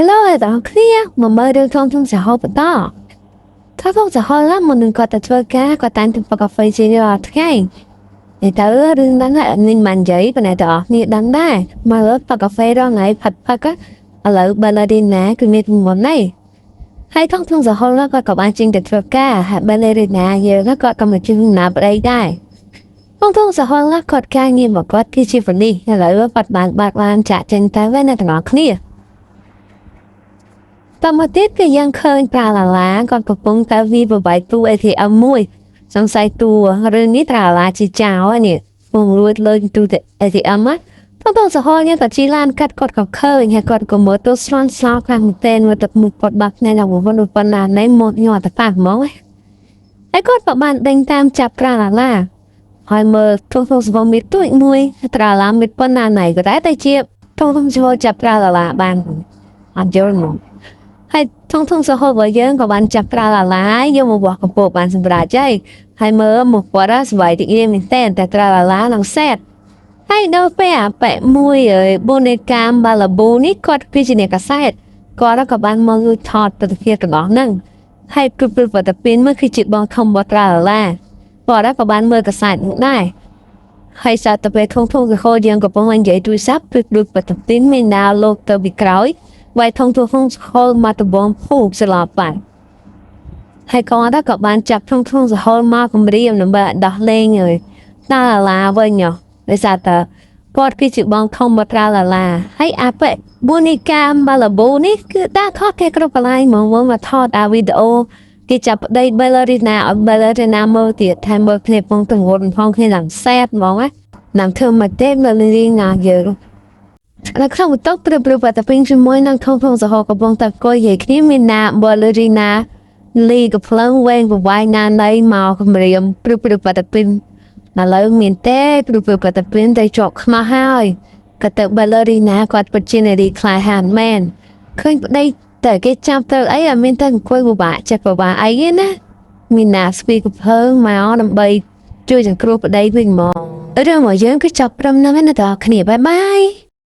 Hello បងប្អូនមកមើលរឿងក្នុងសហគមន៍បន្តថាក្នុងសហគមន៍មុននឹងគាត់ទៅធ្វើការគាត់តែងទៅកាហ្វេជារាល់ថ្ងៃតែតើរឿងហ្នឹងមិនមិននិយាយប៉ុន្តែតើនេះដឹងដែរមកលើកាហ្វេរងថ្ងៃផាត់ឥឡូវបាឡេរីណាគឺមានមុននេះហើយក្នុងសហគមន៍គាត់ក៏បានចេញទៅធ្វើការហើយបាឡេរីណាយើងគាត់ក៏មកជិះណាប្រៃដែរក្នុងសហគមន៍គាត់ការងារមកគាត់គឺជាប៉ុណ្នេះឥឡូវគាត់បានចាក់ចេញទៅវិញទាំងអស់គ្នាតើមកទៀតគឺយើងឃើញប្រាឡាឡាគាត់កំពុងតែវិបបាយទូ ATM មួយសង្ស័យទូរឿងនេះប្រាឡាជាចៅនេះពងរួចលើទូ ATM ទៅសហគមន៍នេះក៏ជីឡានកាត់គាត់ក៏ឃើញហើយគាត់ក៏មើលទៅស្លន់ស្លោខ្លាំងមែនទែនមកទឹកមុខគាត់បាក់នៅប៉ុណ្ណាណែមកញ័រតែប៉ះហ្មងហើយគាត់ក៏បានដេញតាមចាប់ប្រាឡាឡាហើយមើលទោះសវមីទួយមួយប្រាឡាមានប៉ុណ្ណាណៃក៏តែជាទោះចូលចាប់ប្រាឡាឡាបានអត់យល់មកហើយក្នុងសហគមន៍យើងក៏បានចាប់ប្រាឡាឡាយកមកបោះកំពតបានសម្រាប់ចៃហើយមើលមកគាត់ស្បាយទីនេះមែនតែប្រាឡាឡានឹងសេតហើយដល់ពេលអាប៉ែមួយបូនេកាមបាឡាបូនេះគាត់គឺជាអ្នកកសែតគាត់ក៏បានមកថតទស្សនវិជ្ជារបស់ហ្នឹងហើយព្រឹកវត្តពេលមើលគឺជាបងធំបត្រាឡាគាត់ក៏បានមើលកសែតដែរហើយសាទៅពេលធំសហគមន៍យើងក៏ពងនិយាយទូរស័ព្ទព្រឹកវត្តពេលមានដាវលោកទៅពីក្រោយវាយធំសហគមន៍មកតបងភូកស្លាប់បាត់ហើយគាត់ក៏បានចាប់ធំសហគមន៍មកគម្រាមដើម្បីដោះលែងតាឡាវិញដោយសារតែគាត់គឺជាបងធំបត្រាឡាហើយអាប៉ែបូនីកាមបាឡាបូនេះគឺដាក់ថតគេគ្រប់កន្លែងមកថតអាវីដេអូគេចាប់ប្តីបាឡេរីណាមើលទៀតថែមមើលគ្នាពងទាំងរត់ផងគ្នាឡើងសែតហ្មងណាំធ្វើមកទេបាឡេរីណាយើងแล้วក្នុងបន្ទប់ព្រឹបវត្តពេញជាមួយនឹងក្នុងសហគមន៍កំពុងតែអង្គុយនិយាយគ្នាមានណាបាឡេរីណាលីកំភ្លើងវែងប្រវាយណាណៃមកគម្រាមព្រឹបវត្តពេញឥឡូវមានទេព្រឹបវត្តពេញតែជាប់ខ្មាស់ហើយក៏ទៅបាឡេរីណាគាត់ពិតជានារីខ្លាហានមែនឃើញប្តីតែគេចាប់ទៅអីអត់មានតែអង្គុយពិបាកចិត្តពិបាកអីទេណាមានណាស្ពីកំភ្លើងមកដើម្បីជួយសង្គ្រោះប្តីវិញហ្មងរឿងរបស់យើងគឺចាប់ព្រមណាស់ណាដល់គ្នាបាយបាយ